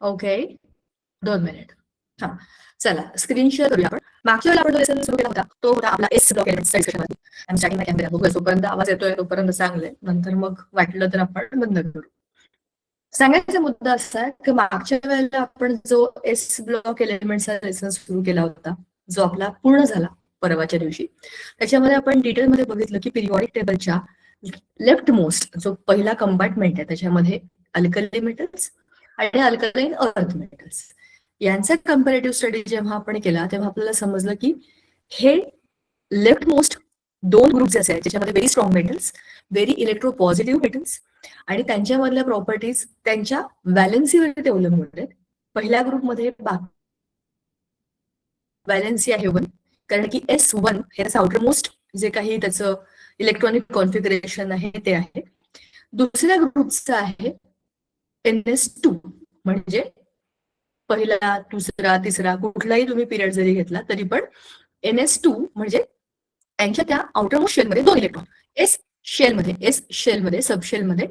Okay, 2 minute. हा, चला screen share करूया आपण. मागच्या वेळेला आपण जो लेसन सुरू केला होता तो होता आपला एस ब्लॉक एलिमेंट्सचा डिस्कशन मध्ये. आणि स्टार्टिंग कॅमेरा बघूया, जोपर्यंत आवाज येतोय तोपर्यंत चांगले, नंतर मग वाटलं तर आपण बंद करू. सांगायचा मुद्दा असा आहे की मागच्या वेळेला आपण जो एस ब्लॉक एलिमेंट्सचा लेसन सुरू केला होता, जो आपला पूर्ण झाला परवाच्या दिवशी, त्याच्यामध्ये आपण डिटेलमध्ये बघितलं की पिरियॉडिक टेबलच्या लेफ्ट मोस्ट जो पहिला कंपार्टमेंट आहे त्याच्यामध्ये अल्कली मेटल्स आणि अल्कलाइन अर्थ मेटल्स यांचा कंपॅरेटिव्ह स्टडी जेव्हा आपण केला तेव्हा आपल्याला समजलं की हे लेफ्ट मोस्ट 2 ग्रुप असे आहेत ज्याच्यामध्ये very strong metals, very electro positive metals आणि त्यांच्यामधल्या प्रॉपर्टीज त्यांच्या व्हॅलेन्सीवरती अवलंबून आहेत. पहिल्या ग्रुपमध्ये व्हॅलेन्सी आहे 1, कारण की S1 हे त्याचं आउटर मोस्ट जे काही त्याचं इलेक्ट्रॉनिक कॉन्फिगरेशन आहे ते आहे. दुसऱ्या ग्रुपचं आहे NS2, म्हणजे पहिला, दुसरा, तिसरा कुठलाही तुम्ही पिरियड जरी घेतला तरी पण NS2 म्हणजे त्यांच्या त्या आउटर मोस्ट शेलमध्ये 2 इलेक्ट्रॉन, एस शेलमध्ये सबशेलमध्ये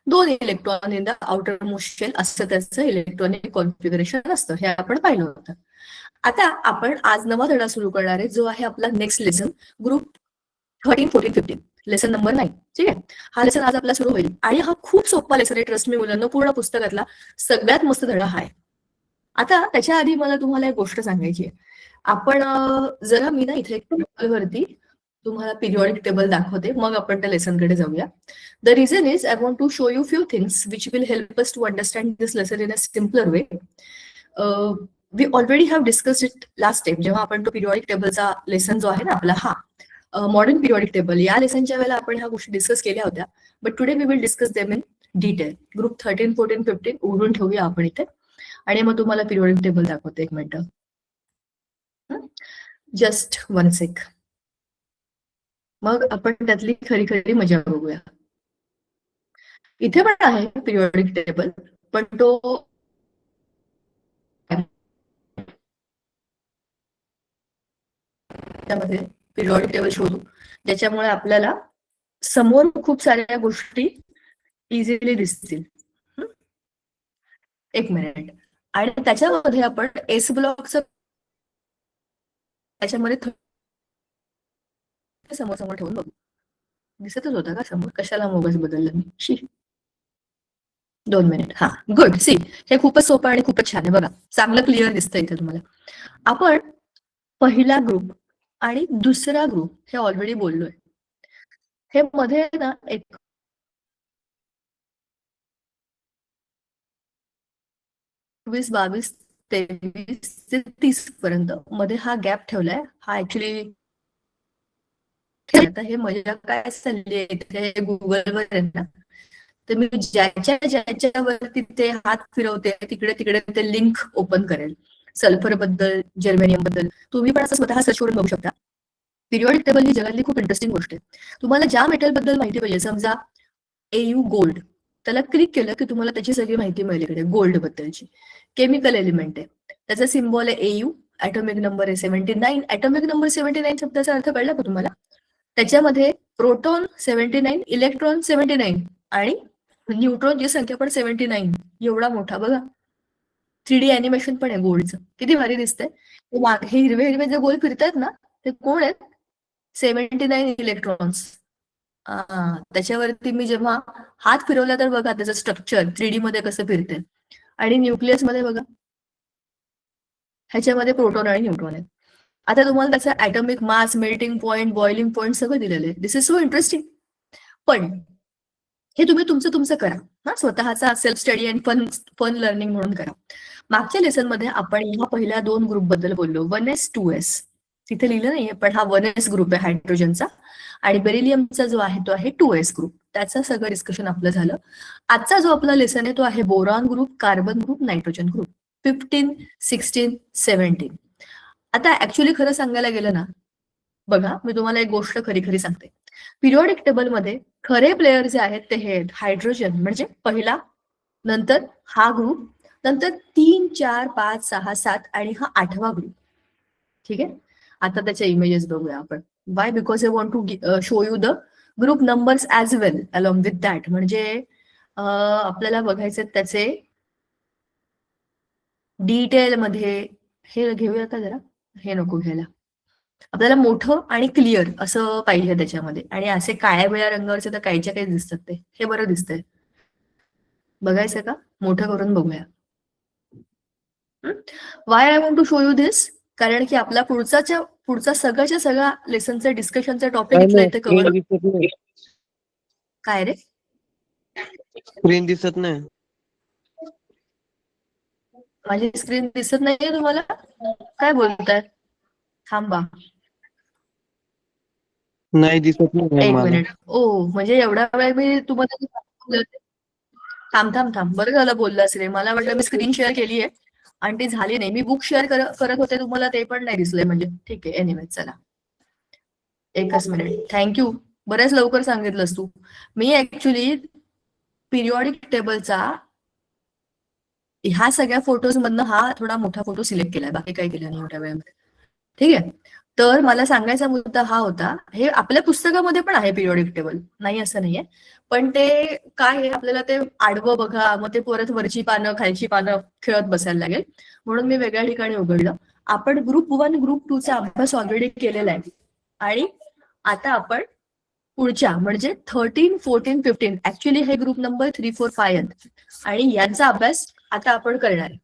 2 electron in the outermost shell असं त्याचं इलेक्ट्रॉनिक कॉन्फिगरेशन असतं. हे आपण पाहिलं होतं. आता आपण आज नवा धडा सुरू करणार आहे जो आहे आपला next lesson, group 13, 14, 15, lesson number 9. ठीक आहे, हा लेसन आज आपला सुरू होईल आणि हा खूप सोपा लेसन आहे. ट्रस्ट मी मुलांना, पूर्ण पुस्तकातला सगळ्यात मस्त धडा हा आहे. आता त्याच्या आधी मला तुम्हाला एक गोष्ट सांगायची आहे. आपण जरा मी ना इथे वरती तुम्हाला पिरियॉडिक टेबल दाखवते, मग आपण त्या लेसनकडे जाऊया. The reason is I want to show you few things which will help us to understand this lesson in a simpler way. We already have discussed it last time, जेव्हा आपण तो periodic टेबलचा लेसन जो आहे ना आपला हा modern periodic table, या लेसनच्या वेळेला आपण ह्या गोष्टी डिस्कस केल्या होत्या. But today we will discuss them in detail. Group 13, 14, 15 उघडून ठेवूया आपण इथे आणि मग तुम्हाला पिरियॉडिक टेबल दाखवते. एक मिनिट, जस्ट 1 सेक, मग आपण त्यातली खरी खरी मजा बघूया. इथे पण आहे पिरियॉडिक टेबल, पण तो त्यामध्ये पिरियॉडिक टेबल शोधू ज्याच्यामुळे आपल्याला समोर खूप साऱ्या गोष्टी इझिली दिसतील. एक मिनिट, आणि त्याच्यामध्ये आपण एस ब्लॉकचं त्याच्यामध्ये समोर समोर ठेवून बघू. दिसतच होता का समोर? कशाला मोबाईल बदलला मी? 2 मिनिट. हा, गुड. सी, हे खूपच सोपं आणि खूपच छान आहे बघा, चांगलं क्लिअर दिसतंय इथे तुम्हाला. आपण पहिला ग्रुप आणि दुसरा ग्रुप हे ऑलरेडी बोललोय. हे मध्ये ना एक 21, 22, 23 ते 30 पर्यंत मध्ये हा गॅप ठेवलाय. हा ऍक्च्युली आता हे मजा काय चालली आहे इथे गुगलवर आहे ना, तर मी ज्याच्यावरती ते हात फिरवते तिकडे तिकडे ते लिंक ओपन करेल. सल्फर बद्दल, जर्मेनियम बद्दल तुम्ही पण असं स्वतः सर्च करून बघू शकता. पिरियॉडिक टेबल ही जगातली खूप इंटरेस्टिंग गोष्ट आहे. तुम्हाला ज्या मेटल बद्दल माहिती पाहिजे, समजा AU गोल्ड, त्याला क्लिक केलं की तुम्हाला त्याची सगळी माहिती मिळेल. इकडे गोल्ड बद्दलची केमिकल एलिमेंट आहे, त्याचा सिम्बॉल आहे AU, ॲटॉमिक नंबर आहे 79. ॲटॉमिक नंबर 79 शब्दाचा अर्थ कळला का तुम्हाला? त्याच्यामध्ये प्रोटॉन 79, इलेक्ट्रॉन 79 आणि न्यूट्रॉनची संख्या पण 79. एवढा मोठा बघा. 3D अॅनिमेशन पण आहे गोल्डचं, किती भारी दिसतंय. हे हिरवे हिरवे जे गोल फिरतायत ना ते कोण आहेत? 79 इलेक्ट्रॉन्स. त्याच्यावरती मी जेव्हा हात फिरवला तर बघा त्याचं स्ट्रक्चर 3D मध्ये कसं फिरते. आणि न्यूक्लियस मध्ये बघा, ह्याच्यामध्ये प्रोटॉन आणि न्यूट्रॉन आहेत. आता तुम्हाला त्याचा atomic mass, melting point, boiling point सगळं दिलेलं आहे. This is so interesting. पण हे तुम्ही तुमचं करा ना, स्वतःचा self study and fun learning म्हणून करा. मागच्या लेसन मध्ये आपण ह्या पहिल्या 2 ग्रुप बद्दल बोललो, 1s 2s. तिथे लिहिलं नाहीये पण हा 1s ग्रुप आहे हायड्रोजनचा, आणि बेरिलियमचा जो आहे तो आहे 2s ग्रुप. त्याचं सगळं डिस्कशन आपलं झालं. आजचा जो आपला लेसन आहे तो आहे boron group, carbon group, nitrogen group, 15, 16, 17. आता ऍक्च्युली खरं सांगायला गेलं ना, बघा मी तुम्हाला एक गोष्ट खरी खरी सांगते. पिरियॉडिक टेबल मध्ये खरे प्लेयर जे आहेत ते हे हायड्रोजन म्हणजे पहिला, नंतर हा ग्रुप, नंतर 3, 4, 5, 6, 7 आणि हा 8वा ग्रुप. ठीक आहे, आता त्याच्या इमेजेस बघूया आपण. Why? Because I want to show you the group numbers as well along with that. म्हणजे आपल्याला बघायचे त्याचे डिटेल मध्ये हे घेऊया का जरा, हे नको घ्यायला. आपल्याला मोठं आणि क्लिअर असं पाहिजे त्याच्यामध्ये. आणि असे काळ्या वेळ्या रंगावरचे तर काहीच्या काही दिसतात ते. हे बरं दिसतंय. बघायचं का? मोठं करून बघूया. Why I want to show you this, कारण की आपला पुढचा सगळ्याच्या सगळा लेसनचा डिस्कशनचा टॉपिक इथला इथे कव्हर. काय रे? स्क्रीन दिसत नाही. माझी स्क्रीन दिसत नाहीये तुम्हाला? काय बोलताय? थांबा नाही दिसत नाही एक मला. मिनिट. ओ म्हणजे एवढा वेळ मी तुम्हाला थांब थांब थांब, बरं झालं बोललास रे. मला वाटलं मी स्क्रीन शेअर केली आहे आणि ती झाली नाही. मी बुक शेअर करत होते तुम्हाला, ते पण नाही दिसलंय. म्हणजे ठीक आहे, एनिवे चला एकच मिनिट. थँक्यू, बऱ्याच लवकर सांगितलंस तू. मी ऍक्च्युली पिरियॉडिक टेबलचा ह्या सगळ्या फोटोज मधनं हा थोडा मोठा फोटो सिलेक्ट केलाय, बाकी काही केलं नाही मोठ्या वेळामध्ये. ठीक आहे. तर मला सांगायचा मुद्दा हा होता, हे आपल्या पुस्तकामध्ये पण आहे पिरियॉडिक टेबल, नाही असं नाहीये. पण ते काय आहे, आपल्याला ते आडवं बघा, मग ते परत वरची पानं खालची पानं खेळत बसायला लागेल. म्हणून मी वेगळ्या ठिकाणी उघडलं. आपण ग्रुप 1 ग्रुप 2 चा अभ्यास ऑलरेडी केलेला आहे. आणि आता आपण पुढच्या म्हणजे 13, 14, 15, ऍक्च्युली हे ग्रुप नंबर 3, 4, 5 आहेत. आणि यांचा अभ्यास आता आपण करणार आहे.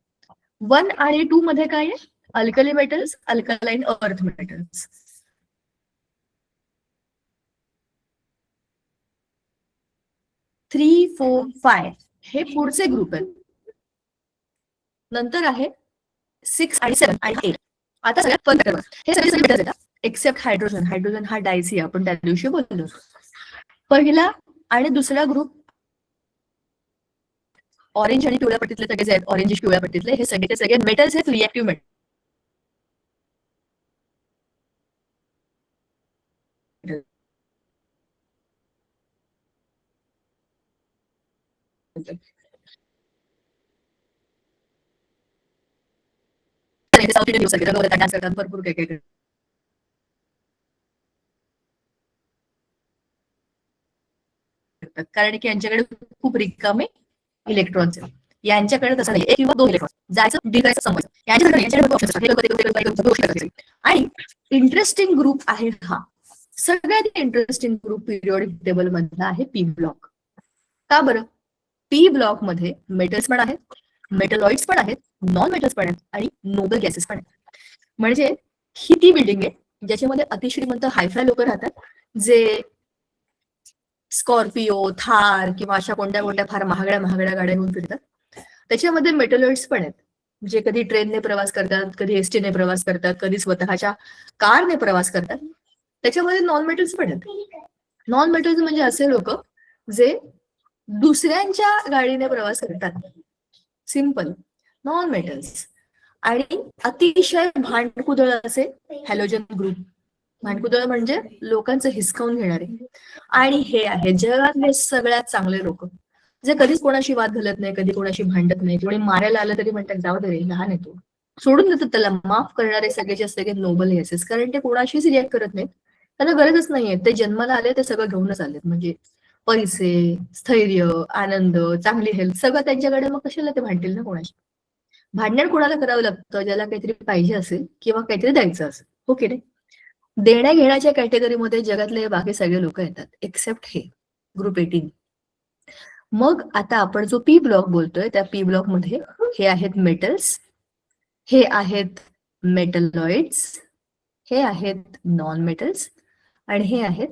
1 आणि 2 मध्ये काय आहे? Alkali metals, alkaline earth metals. Three 4 5 हे पुढचे ग्रुप आहेत. नंतर आहे 6 आणि 7 आणि 8. आता सगळ्यात फर्स्ट हे सगळे मेटल्स येतात एक्सेप्ट हायड्रोजन. हायड्रोजन हा डायसी आपण त्या दिवशी बोललो. पहिला आणि दुसरा ग्रुप ऑरेंज आणि पिवळ्या पट्टीतले सगळे जे आहेत, ऑरेंज पिवळ्या पट्टीतले हे सगळे मेटल्स आहेत, reactive metal. South Indian news dance करतात, भरपूर काही काही. कारण की यांच्याकडे खूप रिकामे इलेक्ट्रॉन्स आहेत. यांच्याकडे तसं नाही, एक किंवा 2 इलेक्ट्रॉन जायचं डिकायचं समजायचं. यांच्याकडे आणि इंटरेस्टिंग ग्रुप आहे हा, सगळ्यात इंटरेस्टिंग ग्रुप पिरियॉडिक टेबल मधला आहे पी ब्लॉक. का बरं? पी ब्लॉक मध्ये मेटल्स पण आहेत, मेटलॉइड्स पण आहेत, नॉन मेटल्स पण आहेत आणि नोबल गॅसेस पण आहेत. म्हणजे ही ती बिल्डिंग आहे ज्याच्यामध्ये अतिश्रीमंत हायफाय लोक राहतात, जे स्कॉर्पिओ, थार किंवा अशा कोणत्या कोणत्या फार महागड्या महागड्या गाड्या घेऊन फिरतात. त्याच्यामध्ये मेटलॉइड्स पण आहेत, जे कधी ट्रेनने प्रवास करतात, कधी एसटीने प्रवास करतात, कधी स्वतःच्या कारने प्रवास करतात. त्याच्यामध्ये नॉन मेटल्स पण आहेत. नॉन मेटल्स म्हणजे असे लोक जे दुसऱ्यांच्या गाडीने प्रवास करतात. Simple non metals. आणि अतिशय भांडकुदळ असे हॅलोजन ग्रुप. भांडकुदळ म्हणजे लोकांचं हिसकावून घेणारे. आणि हे आहे जगातले सगळ्यात चांगले लोक, जे कधीच कोणाशी वाद घालत नाही, कधी कोणाशी भांडत नाही. कोणी मारायला आलं तरी म्हणतात जाऊ दे रे, लहान आहे तो, सोडून देतात त्याला. माफ करणारे सगळेचे सगळे नोबल गॅसेस, कारण ते कोणाशीच रिॲक्ट करत नाहीत. त्यांना गरजच नाहीये. ते जन्माला आले ते सगळं घेऊनच आलेत. म्हणजे पैसे, स्थैर्य, आनंद, चांगली हेल्थ सगळं त्यांच्याकडे. मग कशाला ते भांडतील ना कोणाशी? भांडण कोणाला करावं लागतं? ज्याला काहीतरी पाहिजे असेल किंवा काहीतरी द्यायचं असेल. हो की नाही? देण्या घेण्याच्या कॅटेगरीमध्ये जगातले बाकी सगळे लोक येतात एक्सेप्ट हे ग्रुप 18. मग आता आपण जो पी ब्लॉक बोलतोय त्या पी ब्लॉक मध्ये हे आहेत मेटल्स, हे आहेत मेटलॉइड्स, हे आहेत नॉन मेटल्स आणि हे आहेत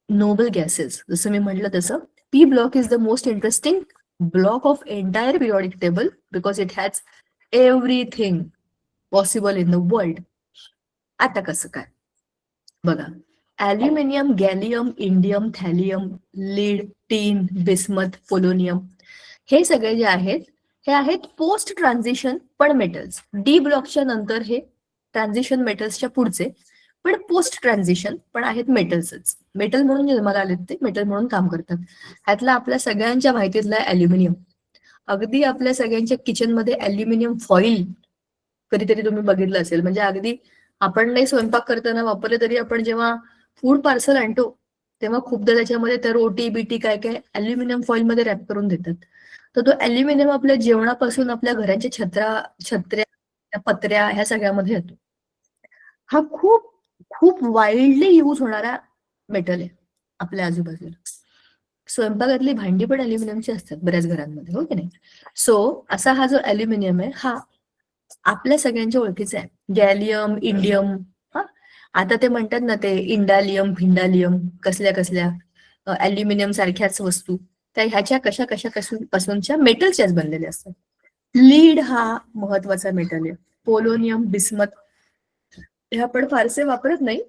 नोबल गॅसेस. जसं मी म्हटलं तसं P block is the most interesting block of entire periodic table because it has everything possible in the world. आता कसं काय बघा, ॲल्युमिनियम, गॅलियम, इंडियम, थॅलियम, लीड, टीन, बिस्मथ, पोलोनियम हे सगळे जे आहेत हे आहेत पोस्ट ट्रान्झिशन पण मेटल्स. डी ब्लॉकच्या नंतर हे ट्रान्झिशन मेटल्सच्या पुढचे पण पोस्ट ट्रान्झिशन पण आहेत मेटल्सच. मेटल म्हणून जन्माला आलेत, ते मेटल म्हणून काम करतात. ह्यातला आपल्या सगळ्यांच्या माहितीतला ॲल्युमिनियम. अगदी आपल्या सगळ्यांच्या किचनमध्ये ॲल्युमिनियम फॉईल कधीतरी तुम्ही बघितलं असेल. म्हणजे अगदी आपण नाही स्वयंपाक करताना वापरले तरी आपण जेव्हा फूड पार्सल आणतो तेव्हा खूपदा त्याच्यामध्ये त्या रोटी बिटी काय काय ॲल्युमिनियम फॉईल मध्ये रॅप करून देतात. तर तो अॅल्युमिनियम आपल्या जेवणापासून आपल्या घराच्या छत्र्या पत्र्या ह्या सगळ्यामध्ये येतो. हा खूप खूप वाईल्डली यूज होणारा मेटल आहे आपल्या आजूबाजूला. स्वयंपाकातली भांडी पण अॅल्युमिनियमची असतात बऱ्याच घरांमध्ये, हो की नाही? सो असा हा जो अॅल्युमिनियम आहे हा आपल्या सगळ्यांच्या ओळखीचा आहे. गॅलियम, इंडियम, हा आता ते म्हणतात ना ते इंडालियम, भिंडालियम, कसल्या कसल्या अॅल्युमिनियम सारख्याच वस्तू त्या ह्याच्या कशा कशा पासूनच्या मेटलच्याच बनलेल्या असतात. लीड हा महत्वाचा मेटल आहे. पोलोनियम, बिस्मथ हे आपण फारसे वापरत नाही,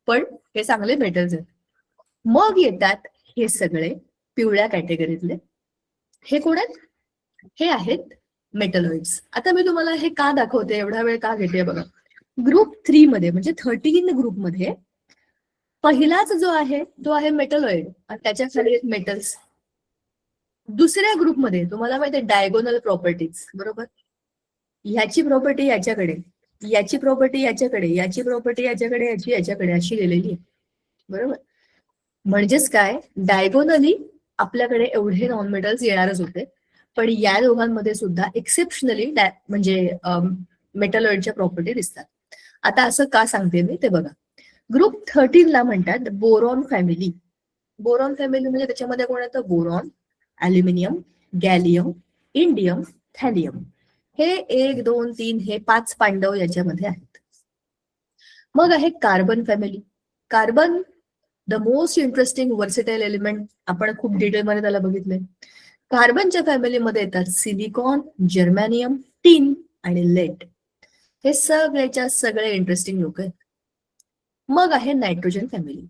पण हे चांगले मेटल्स आहेत. मग येतात हे सगळे पिवळ्या कॅटेगरीतले. हे कोण आहेत? हे आहेत मेटलॉइड्स. आता मी तुम्हाला हे का दाखवते, एवढा वेळ का घेते बघा. ग्रुप 3 मध्ये म्हणजे 13 ग्रुपमध्ये पहिलाच जो आहे तो आहे मेटलॉइड आणि त्याच्या खाली आहेत मेटल्स. दुसऱ्या ग्रुपमध्ये तुम्हाला माहिती आहे डायगोनल प्रॉपर्टीज, बरोबर? ह्याची प्रॉपर्टी याच्याकडे, याची प्रॉपर्टी याच्याकडे, याची प्रॉपर्टी याच्याकडे, याची याच्याकडे अशी गेलेली आहे, बरोबर? म्हणजेच काय, डायगोनली आपल्याकडे एवढे नॉन मेटल्स येणारच होते, पण या दोघांमध्ये सुद्धा एक्सेप्शनली म्हणजे मेटलॉइडच्या प्रॉपर्टी दिसतात. आता असं का सांगते मी ते बघा. ग्रुप 13 ला म्हणतात बोरॉन फॅमिली. बोरॉन फॅमिली म्हणजे त्याच्यामध्ये कोण येतं? Boron, aluminium, gallium, indium, thallium. हे 1, 2, 3 हे 5 पांडव याच्यामध्ये आहेत. मग आहे carbon family. Carbon the most interesting versatile element, आपण खूप डिटेलमध्ये त्याला बघितलंय. कार्बनच्या फॅमिलीमध्ये येतात सिलिकॉन, जर्मॅनियम, टिन आणि लेड. हे सगळ्याच्या सगळे इंटरेस्टिंग लोक आहेत. मग आहे नायट्रोजन फॅमिली.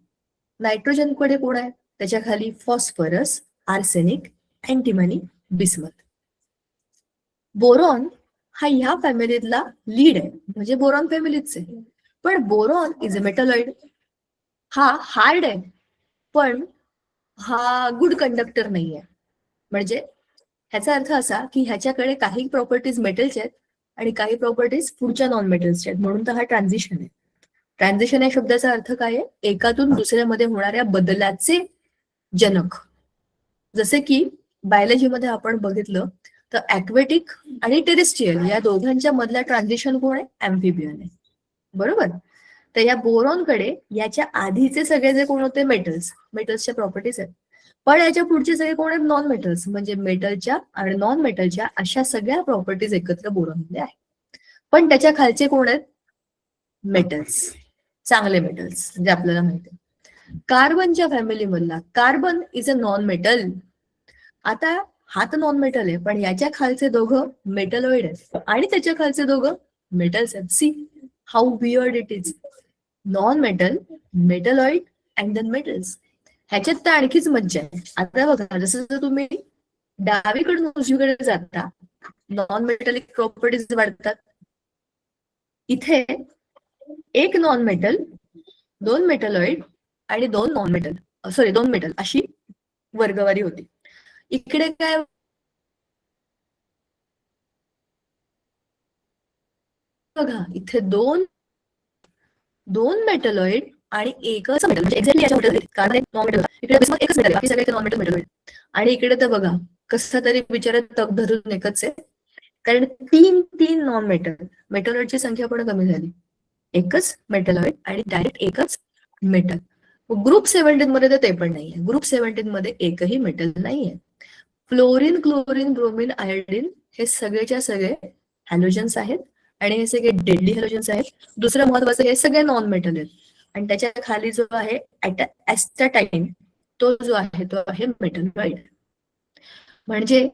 नायट्रोजन कडे कोण आहे? त्याच्या खाली phosphorus, arsenic, antimony, bismuth. Boron हा ह्या फॅमिलीतला लीड आहे, म्हणजे बोरॉन फॅमिलीच आहे. पण बोरॉन इज अ मेटलॉइड. हा हार्ड आहे, पण हा गुड कंडक्टर नाहीये. म्हणजे ह्याचा अर्थ असा की ह्याच्याकडे काही प्रॉपर्टीज मेटलच्या आहेत आणि काही प्रॉपर्टीज पुढच्या नॉन मेटल्सच्या आहेत, म्हणून तर हा ट्रान्झिशन आहे. ट्रान्झिशन या शब्दाचा अर्थ काय आहे? एकातून दुसऱ्यामध्ये होणाऱ्या बदलाचे जनक. जसे की बायोलॉजीमध्ये आपण बघितलं तर ऍक्वेटिक आणि टेरेस्ट्रियल या दोघांच्या मधला ट्रान्झिशन कोण आहे? अँफिबियन आहे, बरोबर? तर या बोरॉनकडे याच्या आधीचे सगळे जे कोण होते मेटल्सच्या प्रॉपर्टीज आहेत, पण याच्या पुढचे सगळे कोण आहेत? Non metals. म्हणजे मेटलच्या आणि नॉन मेटलच्या अशा सगळ्या प्रॉपर्टीज एकत्र बोरॉनमध्ये आहेत. पण त्याच्या खालचे कोण आहेत? मेटल्स, चांगले मेटल्स, म्हणजे आपल्याला माहिती आहे. कार्बनच्या फॅमिली मधला carbon is a non metal. आता हा तर नॉन मेटल आहे, पण याच्या खालचे दोघं मेटलॉइड आहेत आणि त्याच्या खालचे दोघं मेटल्स आहेत. See how weird it is. Non metal, metalloid and then metals. ह्याच्यात तर आणखीच मज्जा आहे. आता बघा, जसं तुम्ही डावीकडून उजवीकडे जाता नॉन मेटलिक प्रॉपर्टीज वाढतात. इथे एक नॉन मेटल, 2 मेटलॉइड आणि 2 नॉन मेटल, सॉरी 2 मेटल अशी वर्गवारी होती. इकडे काय बघा, इथे दोन मेटलॉइड आणि एकच मेटल, म्हणजे एक्झॅक्टली याच्या मेटल कारण नॉन मेटल. इकडे एकच मेटल, बाकी सगळे नॉन मेटल. आणि इकडे तर बघा कसं तरी विचारात तग धरून एकच आहे, कारण 3 नॉन मेटलॉइडची संख्या पण कमी झाली. एकच मेटलॉइड आणि डायरेक्ट एकच मेटल. ग्रुप 17 मध्ये तर ते पण नाहीये. ग्रुप 17 मध्ये एकही मेटल नाहीये. फ्लोरीन, क्लोरीन, ब्रोमीन, आयोडीन हे सगळेच्या सगळे हॅलोजन्स आहेत आणि हे सगळे डेडली हॅलोजन्स आहेत. दुसरं महत्वाचं, हे सगळे नॉन मेटल आहेत आणि त्याच्या खाली जो आहे ऍस्टॅटाईन, तो जो आहे तो आहे मेटलॉइड. म्हणजे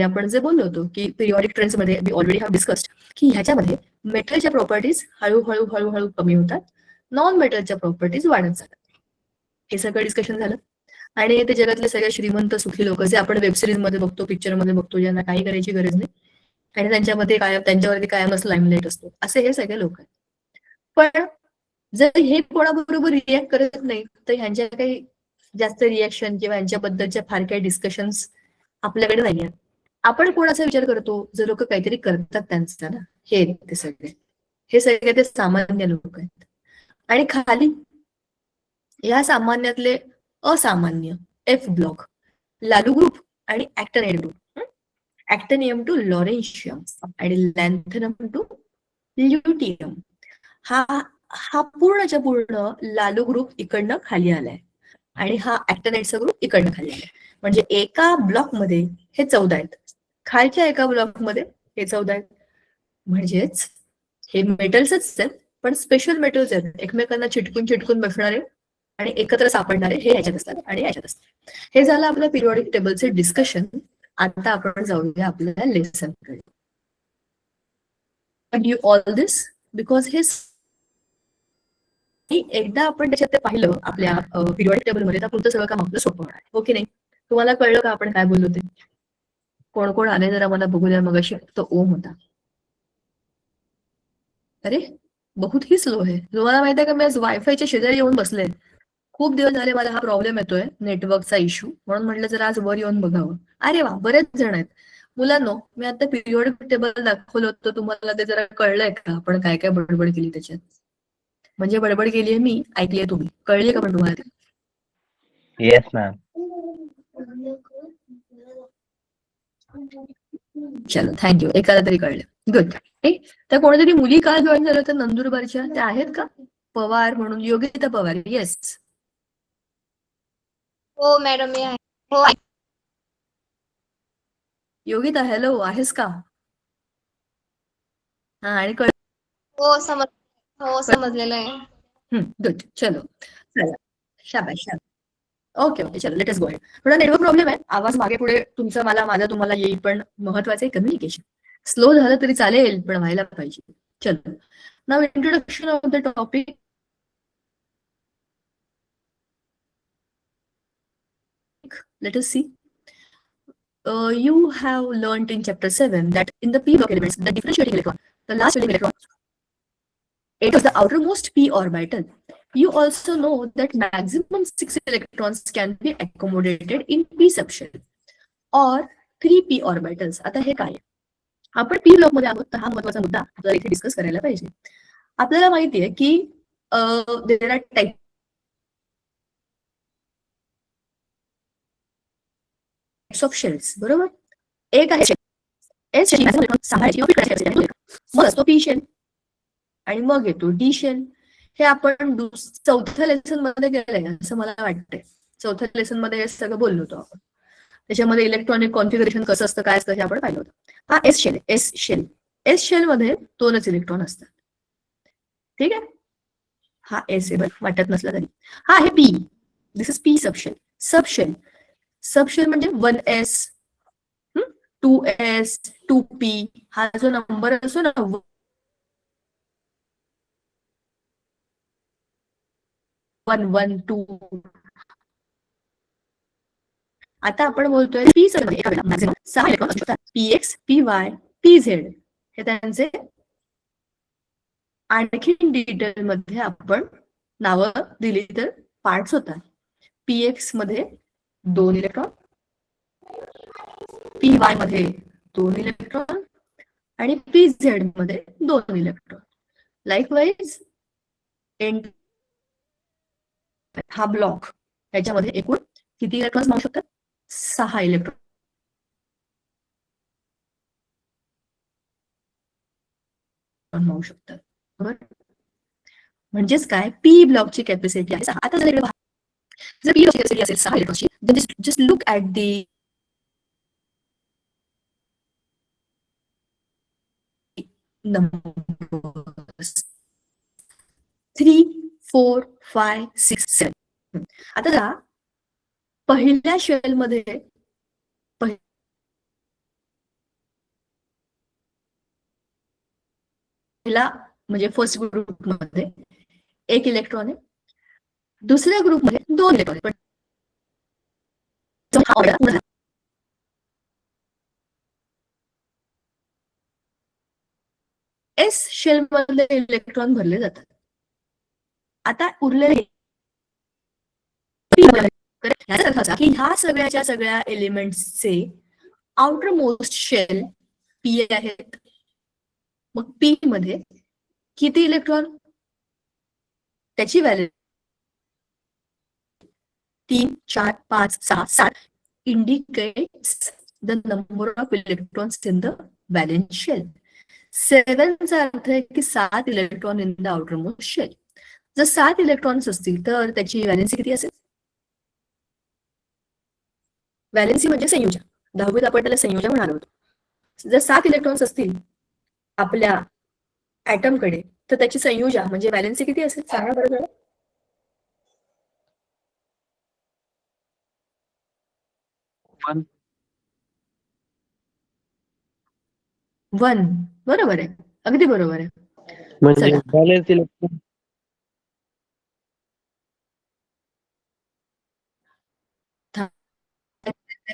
आपण जे बोललो होतो की पिरियॉडिक ट्रेंड्स मध्ये वी ऑलरेडी हॅव डिस्कस्ड की ह्याच्यामध्ये मेटलच्या प्रॉपर्टीज हळूहळू कमी होतात, नॉन मेटलच्या प्रॉपर्टीज वाढत जातात. हे सगळं डिस्कशन झालं. आणि ते जगातले सगळे श्रीमंत सुखी लोक जे आपण वेबसिरीज मध्ये बघतो, पिक्चर मध्ये बघतो, ज्यांना काही करायची गरज नाही आणि त्यांच्यामध्ये त्यांच्यावरती कायमच लाईमलाईट असतो, असे हे सगळे लोक आहेत. पण जर हे कोणाबरोबर रिॲक्ट करत नाही तर ह्यांच्या काही जास्त रिॲक्शन किंवा यांच्याबद्दलच्या फार काही डिस्कशन्स आपल्याकडे नाही आहेत. आपण कोणाचा विचार करतो? जर लोक काहीतरी करतात त्यांचा ना, ते सगळे ते सामान्य लोक आहेत. आणि खाली या सामान्यातले असामान्य, एफ ब्लॉक, लालू ग्रुप आणि ऍक्टनाइड ग्रुप. ऍक्टिनियम टू लॉरेन्शियम आणि लॅन्थनम टू ल्युटियम. हा हा पूर्णच्या पूर्ण लालू ग्रुप इकडनं खाली आलाय आणि हा ऍक्टनाइडचा ग्रुप इकडनं खाली आलाय. म्हणजे एका ब्लॉक मध्ये हे 14 आहेत, खालच्या एका ब्लॉक मध्ये हे 14 आहेत. म्हणजेच हे मेटल्सच आहेत, पण स्पेशल मेटल्स आहेत, एकमेकांना चिटकून चिटकून बसणारे आणि एकत्र सापडणारे हे याच्यात असतात आणि याच्यात असतात. हे झालं आपलं पिरियॉडिक टेबलचे डिस्कशन. आता आपण जाऊया आपल्या लेसन कडे. यू ऑल दिस बिकॉज हे एकदा आपण त्याच्यात ते पाहिलं आपल्या पिरियॉडिक टेबल मध्ये, तर पुढचं सगळं काम आपलं सोपं होणार. हो की नाही? तुम्हाला कळलं का आपण काय बोललो ते? कोण कोण आले जरा मला बघू द्या. मग अशी फक्त ओम होता. अरे बहुत ही स्लो आहे. तुम्हाला माहिती आहे का, मी आज वायफायच्या शेजारी येऊन बसले. खूप दिवस झाले मला हा प्रॉब्लेम येतोय, नेटवर्कचा इश्यू, म्हणून म्हटलं जरा आज वर येऊन बघावं. अरे वा, बरेच जण आहेत. मुलांनो, मी आता पिरियॉडिक टेबल दाखवलं होतं तुम्हाला, ते जरा कळलंय का आपण काय काय बडबड केली त्याच्यात? म्हणजे बडबड केलीये मी, ऐकलीये तुम्ही, कळली का पण तुम्हाला? Yes ma'am. चलो, थँक्यू, एकाला तरी कळलं. गुड. त्या कोणीतरी मुली का जॉईन झाल्या तर नंदुरबारच्या, त्या आहेत का? पवार म्हणून, योगिता पवार. येस. हो मॅडम, मी आहे. हो योगिता, हॅलो, आहेस का? हा, आणि हो समजलेलं आहे. गुड. चलो, चला, शाबाश शाबाश. ओके ओके, चलो, लेट अस गो अहेड. थोडा नेटवर्क प्रॉब्लेम आहे, आवाज मागे पुढे तुमचा माझा तुम्हाला येईल, पण महत्वाचं आहे कम्युनिकेशन. स्लो झालं तरी चालेल, पण व्हायला पाहिजे. चलो, नाव introduction of the topic. Let us see. You have learned in chapter 7 that in the p block elements, the differentiating electron, the last building electron, enters the outermost p orbital. You also know that maximum 6 electrons can be accommodated in p subshell or 3p orbitals. आता हे काय? आपण p block मध्ये आहोत, तर हा महत्त्वाचा मुद्दा आपल्याला इथे डिस्कस करायला पाहिजे. आपल्याला माहिती आहे की there are type of shells, बरोबर? एक आहे एस शेल, मग असतो पी शेल आणि मग येतो डी शेल. हे आपण चौथ्या लेसन मध्ये गेलंय असं मला वाटतंय. चौथ्या लेसन मध्ये हे सगळं बोललो होतो आपण. त्याच्यामध्ये इलेक्ट्रॉनिक कॉन्फिगरेशन कसं असतं, काय असतं, हे आपण पाहिलं होतं. हा एस शेल. एस शेल मध्ये 2च इलेक्ट्रॉन असतात. ठीक आहे, हा एस आहे, वाटत नसलं तरी. हा आहे P. This is P subshell. Subshell म्हणजे 1s, 2s, 2p. हा जो नंबर असतो ना, 1, 1, 2. आता आपण बोलतोय पी मॅक्सिमम 6 इलेक्ट्रॉन असू शकतात. px, py, pz हे त्यांचे आणखी डिटेल मध्ये आपण नावं दिली तर पार्ट्स होतात. px मध्ये 2 इलेक्ट्रॉन, py मध्ये 2 इलेक्ट्रॉन आणि pz मध्ये 2 इलेक्ट्रॉन. लाईकवाईज हा ब्लॉक, याच्यामध्ये एकूण किती इलेक्ट्रॉन्स मावू शकतात? 6 इलेक्ट्रॉन मावू शकतात. बरोबर? म्हणजेच काय, पी ब्लॉकची कॅपॅसिटी आहे 6. आता जर पी ब्लॉकची कॅपॅसिटी असेल 6 इलेक्ट्रॉनची, just look at the numbers 3, 4, 5, 6, 7. आता जरा पहिल्या शेल मध्ये पहिला म्हणजे फर्स्ट ग्रुप मध्ये 1 इलेक्ट्रॉन आहे, दुसऱ्या ग्रुप मध्ये 2 इलेक्ट्रॉन आहे. पण एस शेल मध्ये इलेक्ट्रॉन भरले जातात. आता उरलेले की ह्या सगळ्या एलिमेंट्सचे आउटर मोस्ट शेल पी आहेत. मग पी मध्ये किती इलेक्ट्रॉन? त्याची value 3, 4, 5, 6, 7. indicates the number of electrons in the valence shell. 7 चा अर्थ आहे की 7 electron in the outermost shell. जर 7 इलेक्ट्रॉन्स असतील तर त्याची व्हॅलेन्सी किती असेल? व्हॅलेन्सी म्हणजे संयोजन. 10वीत आपण त्याला संयोजन म्हणालो होतो. जर 7 इलेक्ट्रॉन्स असतील आपल्या ऍटम कडे तर त्याची संयोजा म्हणजे व्हॅलेन्सी किती असेल सांगा बरं जरा. 1. 1. बरोबर आहे, अगदी बरोबर आहे. म्हणजे चला. व्हॅलेन्स इलेक्ट्रॉन